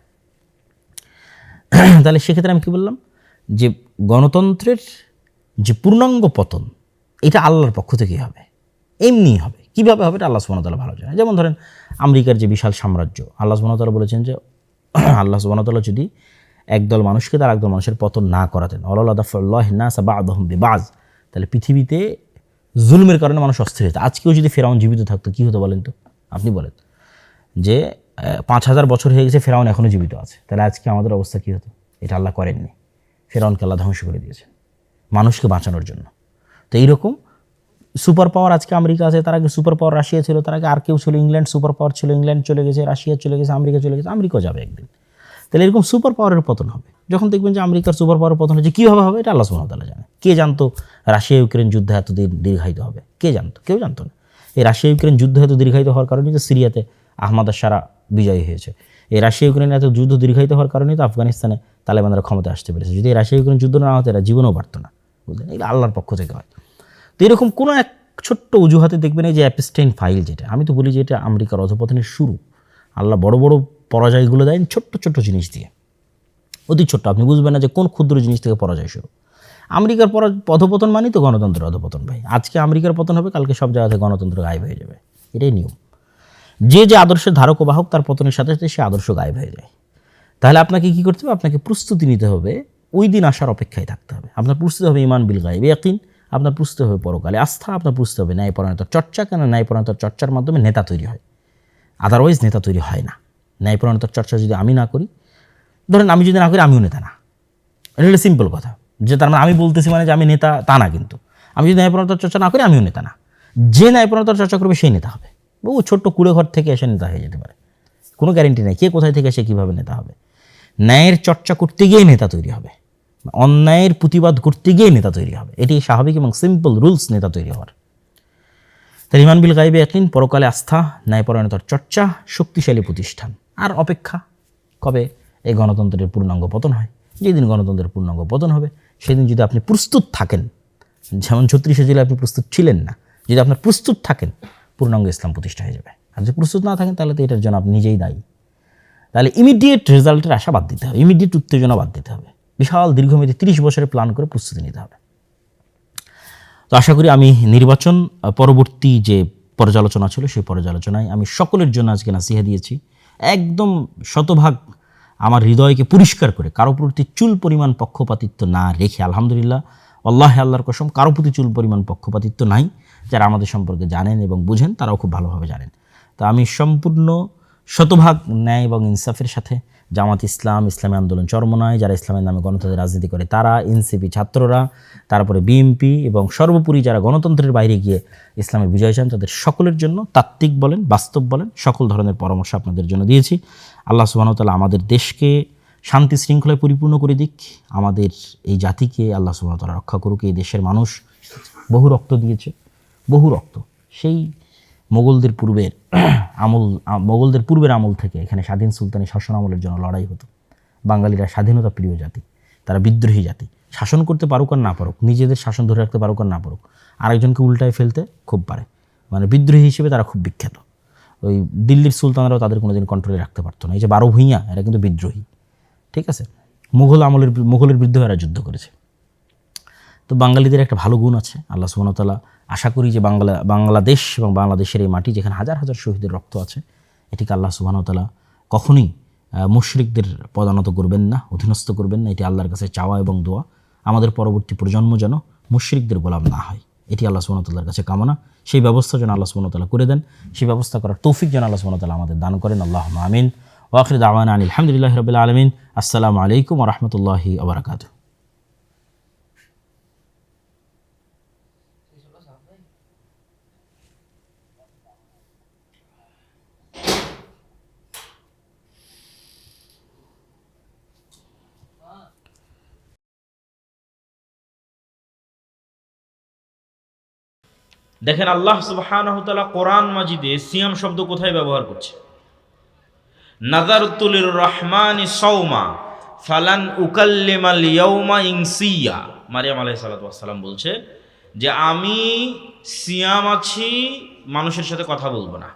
তাহলে সেক্ষেত্রে আমি কী বললাম যে গণতন্ত্রের যে পূর্ণাঙ্গ পতন এটা আল্লাহর পক্ষ থেকেই হবে, এমনিই হবে। কীভাবে হবে এটা আল্লাহ সুবহানাহু ওয়া তাআলা ভালো জানেন। যেমন ধরেন আমেরিকার যে বিশাল সাম্রাজ্য, আল্লাহ সুবহানাহু ওয়া তাআলা বলেছেন যে আল্লাহ সুবহানাহু ওয়া তাআলা যদি একদল মানুষকে তার একদল মানুষের পতন না করাতেন, ওয়ালাউ দাফাল্লাহি নাস বা'দাহুম বিবা'জ, তাহলে পৃথিবীতে জুলুমের কারণে মানুষ অস্থির হতো। আজকেও যদি ফেরাউন জীবিত থাকতো কী হতো বলেন তো? আপনি বলেন যে 5000 বছর হয়ে গেছে, ফেরাউন এখনও জীবিত আছে, তাহলে আজকে আমাদের অবস্থা কী হতো? এটা আল্লাহ করেননি, ফেরাউনকে আল্লাহ ধ্বংস করে দিয়েছেন মানুষকে বাঁচানোর জন্য। তো এইরকম সুপার পাওয়ার আজকে আমেরিকা আছে, তার আগে সুপার পাওয়ার রাশিয়া ছিল, তার আগে আর কেউ ছিল, ইংল্যান্ড সুপার পাওয়ার ছিল, ইংল্যান্ড চলে গেছে, রাশিয়া চলে গেছে, আমেরিকা চলে গেছে, আমেরিকাও যাবে একদিন। তাহলে এরকম সুপার পাওয়ারের পতন হবে। যখন দেখবেন যে আমেরিকার সুপার পাওয়ারের পতন হচ্ছে, কীভাবে হবে এটা আল্লাহ সুবহানাহু ওয়া তাআলা জানে। কে জানতো রাশিয়া ইউক্রেন যুদ্ধ এতদিন দীর্ঘায়িত হবে? কে জানতো? কেউ জানতো না। এই রাশিয়া ইউক্রেন যুদ্ধ এত দীর্ঘায়িত হওয়ার কারণে যে সিরিয়াতে আহমাদ আশ-শারা বিজয়ী হয়েছে। এই রাশিয়া ইউক্রেন এত যুদ্ধ দীর্ঘায়িত হওয়ার কারণেই তো আফগানিস্তানে তালেবানরা ক্ষমতা আসতে পেরেছে। যদি এই রাশিয়া ইউক্রেন যুদ্ধ না হতো এরা জীবনও পারতো না, বুঝলেন? এগুলো আল্লাহর পক্ষ থেকে হয়। তো এরকম কোনো এক ছোট্ট অজুহাতে দেখবেন এই যে অ্যাপস্টেইন ফাইল, যেটা আমি তো বলি যে এটা আমেরিকার অধপতনের শুরু। আল্লাহ বড় বড় পরাজয়গুলো দেন ছোট্ট ছোট্ট জিনিস দিয়ে, অতি ছোট্ট, আপনি বুঝবেন না যে কোন ক্ষুদ্র জিনিস থেকে পরাজয় শুরু। আমেরিকার অধপতন মানেই তো গণতন্ত্রের অধপতন ভাই। আজকে আমেরিকার পতন হবে, কালকে সব জায়গাতে গণতন্ত্র গায়েব হয়ে যাবে, এটাই নিয়ম। যে যে আদর্শের ধারক ও বাহক, তার পতনের সাথে সাথে সে আদর্শ গায়েব হয়ে যায়। তাহলে আপনাকে কী করতে হবে? আপনাকে প্রস্তুতি নিতে হবে, ওই দিন আসার অপেক্ষায় থাকতে হবে। আপনার প্রস্তুতি হবে ঈমান বিল গায়ব ইয়াকিন, আপনার প্রস্তুতি হবে পরকালে আস্থা, আপনার প্রস্তুতি হবে ন্যায়পরায়ণতার চর্চা। কেন? ন্যায়পরায়ণতার চর্চার মাধ্যমে নেতা তৈরি হয়, আদারওয়াইজ নেতা তৈরি হয় না। ন্যায়পরায়ণতার চর্চা যদি আমি না করি, ধরেন আমি যদি না করি, আমিও নেতা না। এটা হলো সিম্পল কথা, যে তার মানে আমি বলতেছি মানে যে আমি নেতা তা না। কিন্তু আমি যদি ন্যায়পরায়ণতার চর্চা না করি, আমিও নেতা না। যে ন্যায়পরায়ণতার চর্চা করবে সেই নেতা হবে। বহু ছোট্ট কুড়ে ঘর থেকে এসে নেতা হয়ে যেতে পারে, কোনো গ্যারেন্টি নেই কে কোথায় থেকে এসে কীভাবে নেতা হবে। ন্যায়ের চর্চা করতে গিয়ে নেতা তৈরি হবে, অন্যায়ের প্রতিবাদ করতে গিয়ে নেতা তৈরি হবে। এটি স্বাভাবিক এবং সিম্পল রুলস নেতা তৈরি হওয়ার। তাই ঈমান বিল গায়ব ইয়াকিন, পরকালে আস্থা, ন্যায়পরায়ণতার চর্চা, শক্তিশালী প্রতিষ্ঠান, আর অপেক্ষা কবে এই গণতন্ত্রের পূর্ণাঙ্গ পতন হয়। যেদিন গণতন্ত্রের পূর্ণাঙ্গ পতন হবে সেদিন যদি আপনি প্রস্তুত থাকেন, যেমন 36শে জুলাই আপনি প্রস্তুত ছিলেন না, যদি আপনার প্রস্তুত থাকেন পূর্ণাঙ্গ ইসলাম প্রতিষ্ঠা হয়ে যাবে। আর যদি প্রস্তুত না থাকেন তাহলে তো এটার জন্য আপনি নিজেই দায়ী। তাহলে ইমিডিয়েট রেজাল্টের আশা বাদ দিতে হবে, ইমিডিয়েট উত্তেজনা বাদ দিতে হবে, বিশাল দীর্ঘমেয়াদী 30 বছরের প্ল্যান করে প্রস্তুতি নিতে হবে। তো আশা করি আমি নির্বাচন পরবর্তী যে পর্যালোচনা ছিল সেই পর্যালোচনায় আমি সকলের জন্য আজকে নাসিহা দিয়েছি, একদম শতভাগ আমার হৃদয়কে পরিষ্কার করে, কারো প্রতি চুল পরিমাণ পক্ষপাতিত্ব না রেখে। আলহামদুলিল্লাহ, আল্লাহে আল্লাহর কসম, কারো প্রতি চুল পরিমাণ পক্ষপাতিত্ব নাই। যারা আমাদের সম্পর্কে জানেন এবং বুঝেন তারাও খুব ভালোভাবে জানেন। তো আমি সম্পূর্ণ শতভাগ ন্যায় এবং ইনসাফের সাথে জামাত ইসলাম, ইসলামী আন্দোলন চরমনায়, যারা ইসলামের নামে গণতন্ত্রের রাজনীতি করে তারা, এনসিপি ছাত্ররা, তারপরে বিএনপি এবং সর্বোপরি যারা গণতন্ত্রের বাইরে গিয়ে ইসলামের বিজয় চান, তাদের সকলের জন্য তাত্ত্বিক বলেন, বাস্তব বলেন, সকল ধরনের পরামর্শ আপনাদের জন্য দিয়েছি। আল্লাহ সুবহানাহু ওয়া তাআলা আমাদের দেশকে শান্তি শৃঙ্খলায় পরিপূর্ণ করে দিক, আমাদের এই জাতিকে আল্লাহ সুবহানাহু ওয়া তাআলা রক্ষা করুক। এই দেশের মানুষ বহু রক্ত দিয়েছে, বহু রক্ত। সেই মোগলদের পূর্বের আমল থেকে এখানে স্বাধীন সুলতানি শাসন আমলের জন্য লড়াই হতো। বাঙালিরা স্বাধীনতা প্রিয় জাতি, তারা বিদ্রোহী জাতি। শাসন করতে পারুক আর না পারুক, নিজেদের শাসন ধরে রাখতে পারুক আর না পারুক, আরেকজনকে উল্টায় ফেলতে খুব পারে। মানে বিদ্রোহী হিসেবে তারা খুব বিখ্যাত। ওই দিল্লির সুলতানরাও তাদের কোনোদিন কন্ট্রোলে রাখতে পারতো না। এই যে 12 ভূঁইয়া, এরা কিন্তু বিদ্রোহী, ঠিক আছে? মুঘলের বিরুদ্ধে এরা যুদ্ধ করেছে। তো বাঙালিদের একটা ভালো গুণ আছে, আল্লাহ সুবহানাহু ওয়া তাআলা আশা করি যে বাংলাদেশ এবং বাংলাদেশের এই মাটি যেখানে হাজার হাজার শহীদের রক্ত আছে, এটিকে আল্লাহ সুবহানাহু ওয়া তাআলা কখনোই মুশরিকদের পদানত করবেন না, অধীনস্থ করবেন না। এটি আল্লাহর কাছে চাওয়া এবং দোয়া। আমাদের পরবর্তী প্রজন্ম যেন মুশরিকদের গোলাম না হয়, এটি আল্লাহ সুবহানাহু ওয়া তাআলার কাছে কামনা। সেই ব্যবস্থা যেন আল্লাহ সুবহানাহু ওয়া তাআলা করে দেন, সেই ব্যবস্থা করার তৌফিক যেন আল্লাহ সুবহানাহু ওয়া তাআলা আমাদের দান করেন। আল্লাহুম্মা আমিন। ওয়া আখিরু দাওয়ানা আনিল হামদুলিল্লাহি রাব্বিল আলামিন। আসসালামু আলাইকুম ওয়া রাহমাতুল্লাহি ওয়া বারাকাতুহু। দেখেন আল্লাহ সুবহানাহু ওয়া তাআলা কোরআন মাজিদে সিয়াম শব্দ কোথায় ব্যবহার করছে? নাযারতু লির-রহমানি সাওমা ফালান উকাল্লিমাল ইয়াওমা ইনসিয়া। মারিয়াম আলাইহিস সালাতু ওয়াস সালাম বলছে যে আমি সিয়াম আছি, মানুষের সাথে কথা বলবো না।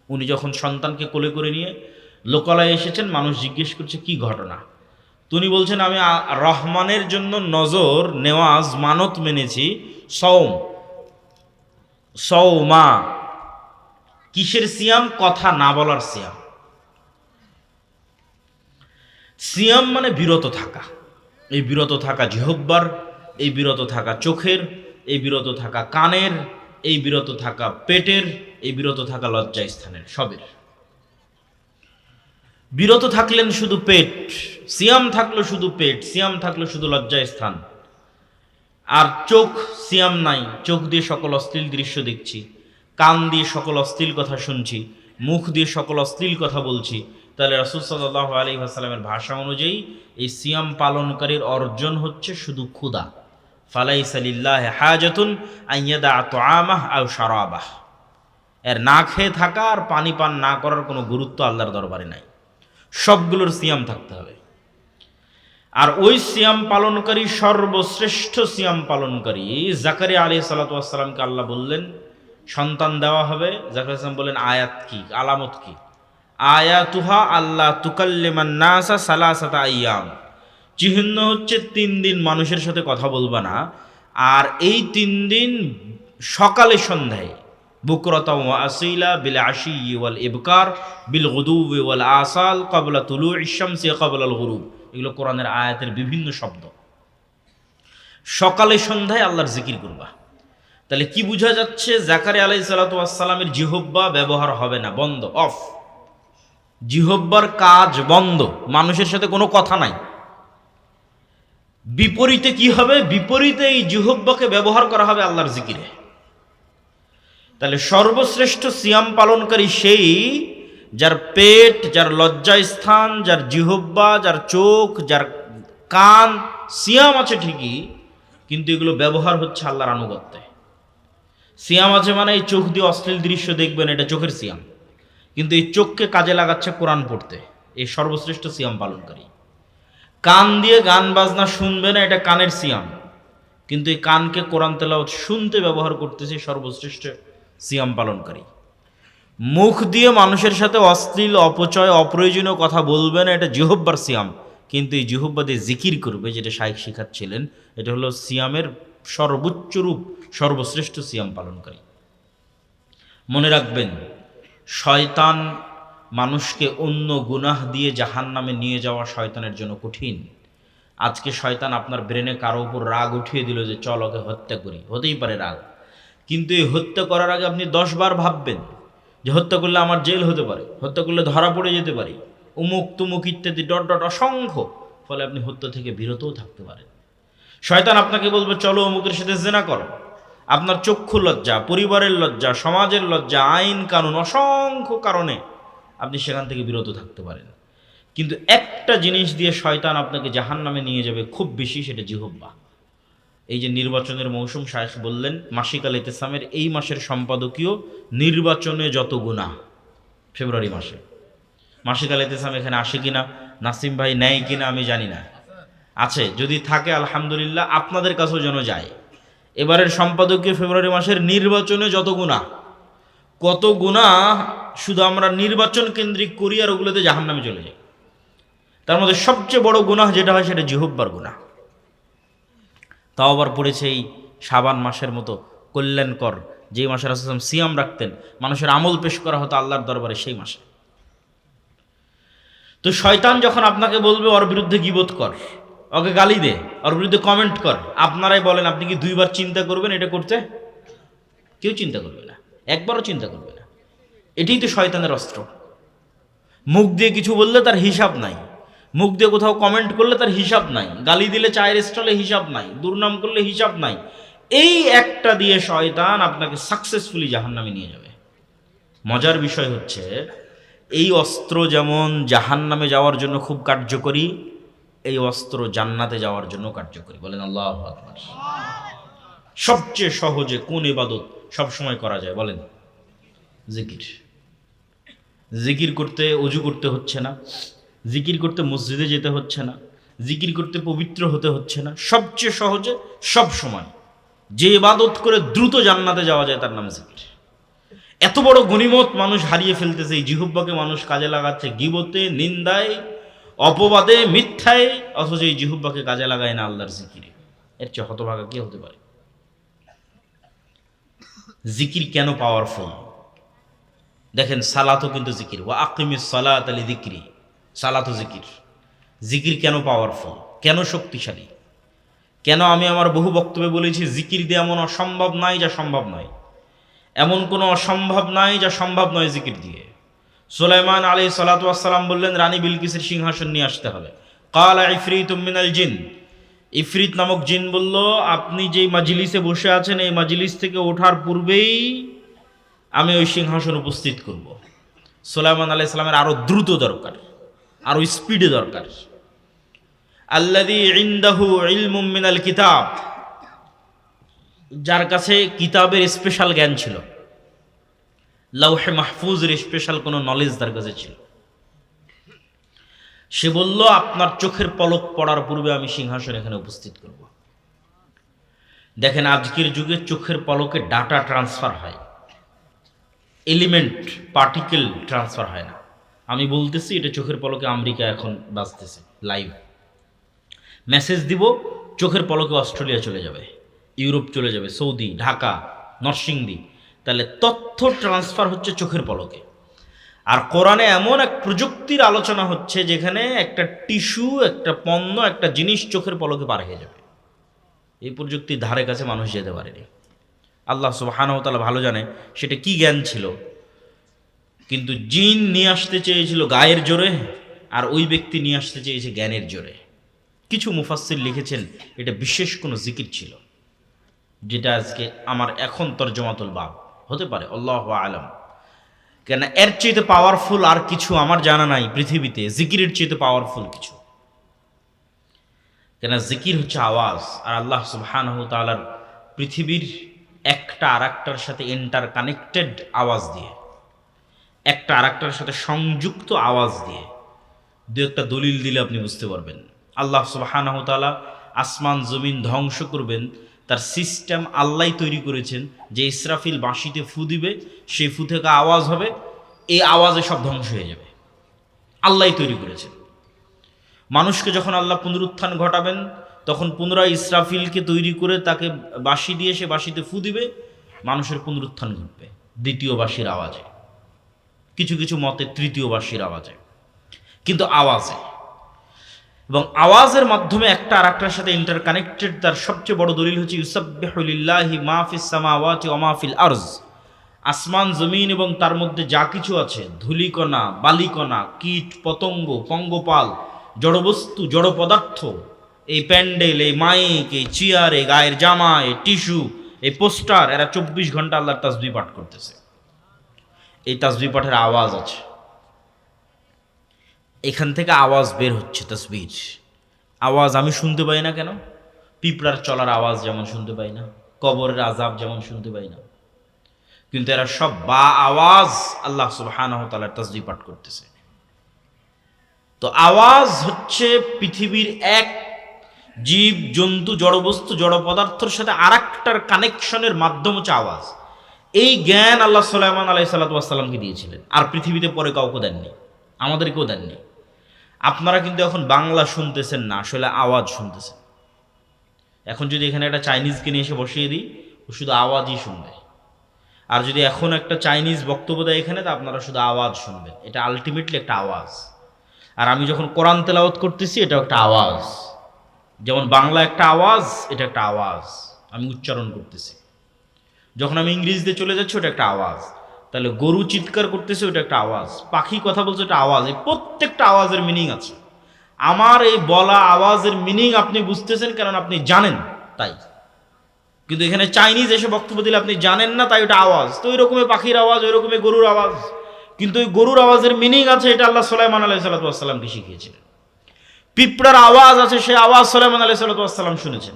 উনি যখন সন্তানকে কোলে করে নিয়ে লোকালয়ে এসেছেন, মানুষ জিজ্ঞেস করছে কি ঘটনা, তিনি বলছেন আমি রহমানের জন্য নজর নেওয়াজ মানত মেনেছি। সৌমা কিসের সিয়াম? কথা না বলার সিয়াম। সিয়াম মানে বিরত থাকা। এই বিরত থাকা জিহ্বার, এই বিরত থাকা চোখের, এই বিরত থাকা কানের, এই বিরত থাকা পেটের, এই বিরত থাকা লজ্জাস্থানের, সবের। বিরত থাকলেন শুধু পেট, সিয়াম থাকলো শুধু পেট, সিয়াম থাকলো শুধু লজ্জাস্থান। আর চোখ সিয়াম নাই, চোখ দিয়ে সকল অশ্লীল দৃশ্য দেখছি, কান দিয়ে সকল অশ্লীল কথা শুনছি, মুখ দিয়ে সকল অশ্লীল কথা বলছি। তাহলে রাসূল সাল্লাল্লাহু আলাইহি ওয়াসাল্লামের ভাষা অনুযায়ী এই সিয়াম পালনকারীর অর্জন হচ্ছে শুধু ক্ষুধা। ফালাইসা লিল্লাহি হাজাতুন আন ইয়াদা তুআমাহ আও শারাবাহ। এর না খেয়ে থাকা আর পানি পান না করার কোনো গুরুত্ব আল্লাহর দরবারে নাই, সবগুলোর সিয়াম থাকতে হবে। আর ওই সিয়াম পালনকারী সর্বশ্রেষ্ঠ সিয়াম পালনকারী জাকারিয়া আলাইহিস সালাতু ওয়াস সালামকে আল্লাহ বললেন সন্তান দেওয়া হবে। জাকারিয়া সালাম বললেন আয়াত কি, আলামত কি? আয়াতুহা আল্লাহ তুকাল্লিমান নাসা সালাসাতা আইয়াম। চিহ্ন হচ্ছে 3 দিন মানুষের সাথে কথা বলবা না। আর এই 3 দিন সকালে সন্ধ্যায়, বুকরাতা ওয়া আসিলা বিল আশি ওয়াল ইবকার বিল গুদুবি ওয়াল আসাল ক্বাবলা তুলুইশ শামসি ক্বাবলাল গুরুব। এগুলো কোরআনের আয়াতের বিভিন্ন শব্দ। সকালে সন্ধ্যায় আল্লাহর জিকির করবা। তাহলে কি বোঝা যাচ্ছে? জাকারিয়া আলাইহিস সালাতু ওয়াস সালামের জিহ্বা ব্যবহার হবে না, বন্ধ, অফ। জিহ্বার কাজ বন্ধ, মানুষের সাথে কোনো কথা নাই। বিপরীতে কি হবে? বিপরীতে এই জিহ্বাকে ব্যবহার করা হবে আল্লাহর জিকিরে। তাহলে সর্বশ্রেষ্ঠ সিয়াম পালনকারী সেই যার পেট, যার লজ্জাস্থান, যার জিহ্বা, যার চোখ, যার কান সিয়াম আছে ঠিকই, কিন্তু এগুলো ব্যবহার হচ্ছে আল্লাহর আনুগত্যে। সিয়াম আছে মানে এই চোখ দিয়ে অশ্লীল দৃশ্য দেখবেন, এটা চোখের সিয়াম, কিন্তু এই চোখকে কাজে লাগাচ্ছে কোরআন পড়তে, এই সর্বশ্রেষ্ঠ সিয়াম পালনকারী। কান দিয়ে গান বাজনা শুনবে না, এটা কানের সিয়াম, কিন্তু এই কানকে কোরআন তেলাওয়াত শুনতে ব্যবহার করতেছে সর্বশ্রেষ্ঠ সিয়াম পালনকারী। মুখ দিয়ে মানুষের সাথে অশ্লীল, অপচয়, অপ্রয়োজনীয় কথা বলবে না, এটা জিহ্বার সিয়াম, কিন্তু এই জিহ্বা দিয়ে জিকির করবে, যেটা শাইখ শিখাচ্ছিলেন, এটা হলো সিয়ামের সর্বোচ্চ রূপ, সর্বশ্রেষ্ঠ সিয়াম পালনকারী। মনে রাখবেন, শয়তান মানুষকে অন্য গুনাহ দিয়ে জাহান্নামে নিয়ে যাওয়া শয়তানের জন্য কঠিন। আজকে শয়তান আপনার ব্রেনে কারো উপর রাগ উঠিয়ে দিল যে চল ওকে হত্যা করি, হতেই পারে রাগ, কিন্তু এই হত্যা করার আগে আপনি 10 বার ভাববেন যে হত্যা করলে আমার জেল হতে পারে, হত্যা করলে ধরা পড়ে যেতে পারি, উমুক তুমুক ইত্যাদি ডট ডট অসংখ্য, ফলে আপনি হত্যা থেকে বিরতও থাকতে পারেন। শয়তান আপনাকে বলবে চলো অমুকের সাথে জেনা করো, আপনার চক্ষু লজ্জা, পরিবারের লজ্জা, সমাজের লজ্জা, আইন কানুন, অসংখ্য কারণে আপনি সেখান থেকে বিরত থাকতে পারেন। কিন্তু একটা জিনিস দিয়ে শয়তান আপনাকে জাহান্নামে নিয়ে যাবে খুব বেশি, সেটা জিহ্বা। এই যে নির্বাচনের মৌসুম, শায়েখ বললেন মাসিক আল ইতিসামের এই মাসের সম্পাদকীয় নির্বাচনে যত গুনাহ, ফেব্রুয়ারি মাসে। মাসিক আল ইতিসাম এখানে আসে কিনা, নাসিম ভাই নেয় কিনা আমি জানি না, আছে, যদি থাকে আলহামদুলিল্লাহ, আপনাদের কাছেও যেন যায়। এবারের সম্পাদকীয় ফেব্রুয়ারি মাসের নির্বাচনে যত গুনাহ, কত গুনাহ শুধু আমরা নির্বাচন কেন্দ্রিক করি আর ওগুলোতে জাহান্নামে চলে যাই। তার মধ্যে সবচেয়ে বড় গুনাহ যেটা হয় সেটা জিহ্বার গুনাহ। তাও আবার পড়েছে এই শাবান মাসের মতো কল্যাণকর, যে মাসে রাসূল সাল্লাল্লাহু আলাইহি ওয়াসাল্লাম সিয়াম রাখতেন, মানুষের আমল পেশ করা হতো আল্লাহর দরবারে সেই মাসে। তো শয়তান যখন আপনাকে বলবে ওর বিরুদ্ধে গীবত কর, ওকে গালি দে, ওর বিরুদ্ধে কমেন্ট কর, আপনারাই বলেন আপনি কি 2 বার চিন্তা করবেন এটা করতে? কেউ চিন্তা করবে না, একবারও চিন্তা করবে না। এটাই তো শয়তানের অস্ত্র। মুখ দিয়ে কিছু বললে তার হিসাব নাই, মুখ দিয়ে কোথাও কমেন্ট করলে তার হিসাব নাই, গালি দিলে চায়ের স্টলে হিসাব নাই, দুর্নাম করলে হিসাব নাই। এই একটা দিয়ে শয়তান আপনাকে সাকসেসফুলি জাহান্নামে নিয়ে যাবে। মজার বিষয় হচ্ছে এই অস্ত্র যেমন জাহান্নামে যাওয়ার জন্য খুব কার্যকরী, এই অস্ত্র জান্নাতে যাওয়ার জন্য কার্যকরী। বলেন আল্লাহু আকবার। সবচেয়ে সহজে কোন ইবাদত সবসময় করা যায় বলেন? জিকির। জিকির করতে অজু করতে হচ্ছে না, জিকির করতে মসজিদে যেতে হচ্ছে না, জিকির করতে পবিত্র হতে হচ্ছে না। সবচেয়ে সহজে সব সময় যে ইবাদত করে দ্রুত জান্নাতে যাওয়া যায় তার নাম জিকির। এত বড় গনিমত মানুষ হারিয়ে ফেলতেছে, এই জিহ্বাকে মানুষ কাজে লাগাচ্ছে গীবতে, নিন্দায়, অপবাদে, মিথ্যায়, অথচ এই জিহ্বাকে কাজে লাগায় না আল্লাহর জিকিরে। এর চেয়ে হতভাগা কে হতে পারে? জিকির কেন পাওয়ারফুল দেখেন, সালাতও কিন্তু জিকির। ওয়া আকিমিস সালাতা লিযিকরি, সালাতও জিকির। জিকির কেন পাওয়ারফুল, কেন শক্তিশালী, কেন আমি আমার বহু বক্তব্যে বলেছি জিকির দিয়ে এমন অসম্ভব নাই যা সম্ভব নয়, এমন কোনো অসম্ভব নাই যা সম্ভব নয় জিকির দিয়ে। সুলাইমান আলাইহিস সালাতু ওয়াস সালাম বললেন রানী বিলকিসের সিংহাসন নিয়ে আসতে হবে। ক্বালা ইফরিতুম মিনাল জিন, ইফরিত নামক জিন বলল আপনি যেই মাজলিসে বসে আছেন এই মাজলিস থেকে ওঠার পূর্বেই আমি ওই সিংহাসন উপস্থিত করব। সুলাইমান আলাইহিস সালামের আরো দ্রুত দরকার, আরো স্পিডে দরকার। আল্লাযী ইনদাহু ইলমুম মিনাল কিতাব, যার কাছে কিতাবের স্পেশাল জ্ঞান ছিল, লাউহে মাহফুজের স্পেশাল কোনো নলেজ তার কাছে ছিল। সে বলল আপনার চোখের পলক পড়ার পূর্বে আমি সিংহাসন এখানে উপস্থিত করব। দেখেন আজকের যুগে চোখের পলকে ডাটা ট্রান্সফার হয়, এলিমেন্ট পার্টিকেল ট্রান্সফার হয় না। আমি বলতেছি এটা চোখের পলকে আমেরিকা এখন বাজতেছে লাইভ। মেসেজ দিব, চোখের পলকে অস্ট্রেলিয়া চলে যাবে, ইউরোপ চলে যাবে, সৌদি, ঢাকা, নরসিংদী। তাহলে তথ্য ট্রান্সফার হচ্ছে চোখের পলকে। আর কোরআনে এমন এক প্রযুক্তির আলোচনা হচ্ছে যেখানে একটা টিস্যু, একটা পণ্য, একটা জিনিস চোখের পলকে পার হয়ে যাবে। এই প্রযুক্তির ধারে কাছে মানুষ যেতে পারেনি। আল্লাহ সুবহানাহু ওয়া তাআলা ভালো জানে সেটা কি জ্ঞান ছিল, কিন্তু জিন নিয়ে আসতে চেয়েছিল গায়ের জোরে, আর ওই ব্যক্তি নিয়ে আসতে চেয়েছে জ্ঞানের জোরে। কিছু মুফাসসির লিখেছেন এটা বিশেষ কোনো জিকির ছিল, যেটা আজকে আমার এখন তরজমাতুল বাব হতে পারে, আল্লাহু আলাম। কেন এর চেয়ে পাওয়ারফুল আর কিছু আমার জানা নাই পৃথিবীতে, জিকিরের চেয়ে পাওয়ারফুল কিছু। কেন জিকির হচ্ছে আওয়াজ, আর আল্লাহ সুবহানাহু ওয়া তাআলার পৃথিবীর একটা আরেকটার সাথে ইন্টার কানেক্টেড আওয়াজ দিয়ে, একটা আরেকটার সাথে সংযুক্ত আওয়াজ দিয়ে। দু একটা দলিল দিলে আপনি বুঝতে পারবেন। আল্লাহ সুবহানাহু ওয়া তাআলা আসমান জমিন ধ্বংস করবেন, তার সিস্টেম আল্লাহই তৈরি করেছেন। যে ইসরাফিল বাঁশিতে ফু দিবে, সেই ফু থেকে আওয়াজ হবে, এই আওয়াজে সব ধ্বংস হয়ে যাবে। আল্লাহই তৈরি করেছেন। মানুষকে যখন আল্লাহ পুনরুত্থান ঘটাবেন, তখন পুনরায় ইসরাফিলকে তৈরি করে তাকে বাঁশি দিয়ে সে বাঁশিতে ফু দিবে, মানুষের পুনরুত্থান ঘটবে দ্বিতীয় বাঁশির আওয়াজে, কিছু কিছু মতে তৃতীয় বাঁশির আওয়াজে, কিন্তু আওয়াজে। এবং আওয়াজের মাধ্যমে একটা আরেকটার সাথে ইন্টারকানেক্টেড। তার সবচেয়ে বড় দলিল হচ্ছে ইউসাব্বিহু লিল্লাহি মা ফিস সামাওয়াতি ওয়া মা ফিল আরজ, আসমান জমিন এবং তার মধ্যে যা কিছু আছে, ধূলিকণা, বালিকণা, কীট পতঙ্গ, পঙ্গপাল, জড়বস্তু, জড় পদার্থ, এই প্যান্ডেল, এই মাইক, এই চেয়ার, এই গায়ের জামা, এই টিস্যু, এই পোস্টার, এরা 24 ঘন্টা আল্লাহর তাসবিহ পাঠ করতেছে। এই তাসবিহ পাঠের আওয়াজ আছে, এখান থেকে আওয়াজ বের হচ্ছে, তাসবিহ আওয়াজ। আমি শুনতে পাই না কেন? পিঁপড়ার চলার আওয়াজ যেমন শুনতে পাই না, কবরের আযাব যেমন শুনতে পাই না, কিন্তু এরা সব বা আওয়াজ আল্লাহ সুবহানাহু ওয়া তাআলার তাসবিহ পাঠ করতেছে। তো আওয়াজ হচ্ছে পৃথিবীর এক জীব জন্তু জড়বস্তু জড় পদার্থের সাথে আরেকটার কানেকশনের মাধ্যম হচ্ছে আওয়াজ। এই জ্ঞান আল্লাহ সুলাইমান আলাইহিস সালাতু ওয়াস সালামকে দিয়েছিলেন, আর পৃথিবীতে পরে কাউকে দেননি, আমাদেরকেও দেননি। আপনারা কিন্তু এখন বাংলা শুনতেছেন না, আসলে আওয়াজ শুনতেছেন। এখন যদি এখানে একটা চাইনিজকে নিয়ে এসে বসিয়ে দিই, ও শুধু আওয়াজই শুনবে। আর যদি এখন একটা চাইনিজ বক্তব্য দেয় এখানে, তা আপনারা শুধু আওয়াজ শুনবেন। এটা আলটিমেটলি একটা আওয়াজ। আর আমি যখন কোরআন তেলাওয়াত করতেছি এটা একটা আওয়াজ, যেমন বাংলা একটা আওয়াজ, এটা একটা আওয়াজ, আমি উচ্চারণ করতেছি। যখন আমি ইংরেজিতে চলে যাচ্ছি ওটা একটা আওয়াজ। তাহলে গরু চিৎকার করতেছে ওটা একটা আওয়াজ, পাখি কথা বলছে এটা আওয়াজ। এই প্রত্যেকটা আওয়াজের মিনিং আছে। আমার এই বলা আওয়াজের মিনিং আপনি বুঝতেছেন কারণ আপনি জানেন তাই। কিন্তু এখানে চাইনিজ এসে বক্তব্য দিলে আপনি জানেন না তাই ওটা আওয়াজ। তো ওই রকমের পাখির আওয়াজ, ওই রকমের গরুর আওয়াজ। কিন্তু ওই গরুর আওয়াজের মিনিং আছে, এটা আল্লাহ সুলাইমান আলাইহিস সালামকে শিখিয়েছিলেন। পিঁপড়ার আওয়াজ আছে, সে আওয়াজ সুলাইমান আলাইহিস সালাম শুনেছেন।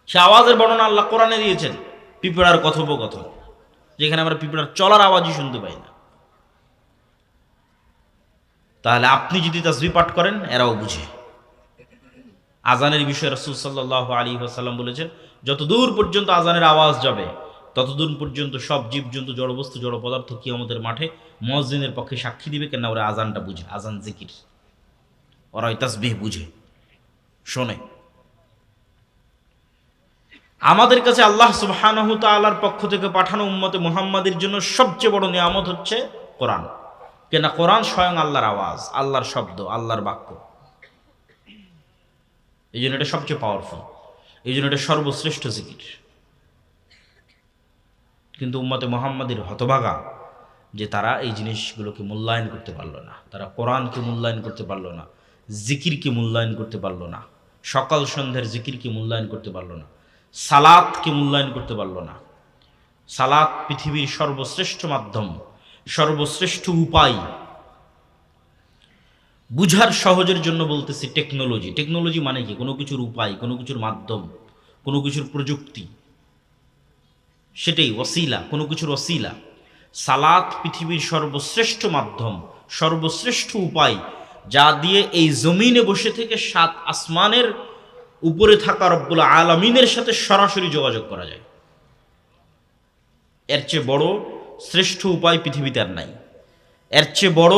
সে আওয়াজের বর্ণনা আল্লাহ কোরআনে দিয়েছেন। পিঁপড়ার কথোপকথন, যেখানে আমরা পিঁপড়ার চলার আওয়াজই শুনতে পাই না। তাহলে আপনি যদি তাসবিহ পাঠ করেন এরাও বুঝে। আজানের বিষয়ে রাসূল সাল্লাল্লাহু আলাইহি ওয়াসাল্লাম বলেছেন, যতদূর পর্যন্ত আজানের আওয়াজ যাবে ততদূর পর্যন্ত সব জীবজন্তু, জড়বস্তু, জড় পদার্থ কিয়ামতের মাঠে মুয়াজ্জিনের পক্ষে সাক্ষী দিবে, কেন ওরা আজানটা বুঝে। আজান জিকির, ওরা ওই তাসবিহ বুঝে, শোনে। আমাদের কাছে আল্লাহ সুবহানাহু তাআলার পক্ষ থেকে পাঠানো উম্মতে মুহাম্মাদের জন্য সবচেয়ে বড় নিয়ামত হচ্ছে কোরআন। কেন? কোরআন স্বয়ং আল্লাহর আওয়াজ, আল্লাহর শব্দ, আল্লাহর বাক্য। এই জন্য এটা সবচেয়ে পাওয়ারফুল, এই জন্য এটা সর্বশ্রেষ্ঠ জিকির। কিন্তু উম্মতে মুহাম্মাদের হতভাগা যে তারা এই জিনিসগুলোকে মূল্যায়ন করতে পারলো না। তারা কোরআনকে মূল্যায়ন করতে পারলো না, জিকিরকে মূল্যায়ন করতে পারলো না, সকাল সন্ধ্যার জিকিরকে মূল্যায়ন করতে পারলো না, সালাতকে মূল্যায়ন করতে পারলো না। সালাত পৃথিবীর সর্বশ্রেষ্ঠ মাধ্যম, সর্বশ্রেষ্ঠ উপায়। বুঝার সহজের জন্য বলতেছি টেকনোলজি। টেকনোলজি মানে কি? কোনো কিছুর উপায়, কোনো কিছুর মাধ্যম, কোনো কিছুর প্রযুক্তি, সেটাই ওসিলা, কোনো কিছুর ওসিলা। সালাত পৃথিবীর সর্বশ্রেষ্ঠ মাধ্যম, সর্বশ্রেষ্ঠ উপায়, যা দিয়ে এই জমিনে বসে থেকে 7 আসমানের উপরে থাকা রব্বুল আলামিনের সাথে সরাসরি যোগাযোগ করা যায়। এর চেয়ে বড় শ্রেষ্ঠ উপায় পৃথিবীতে আর নাই। এর চেয়ে বড়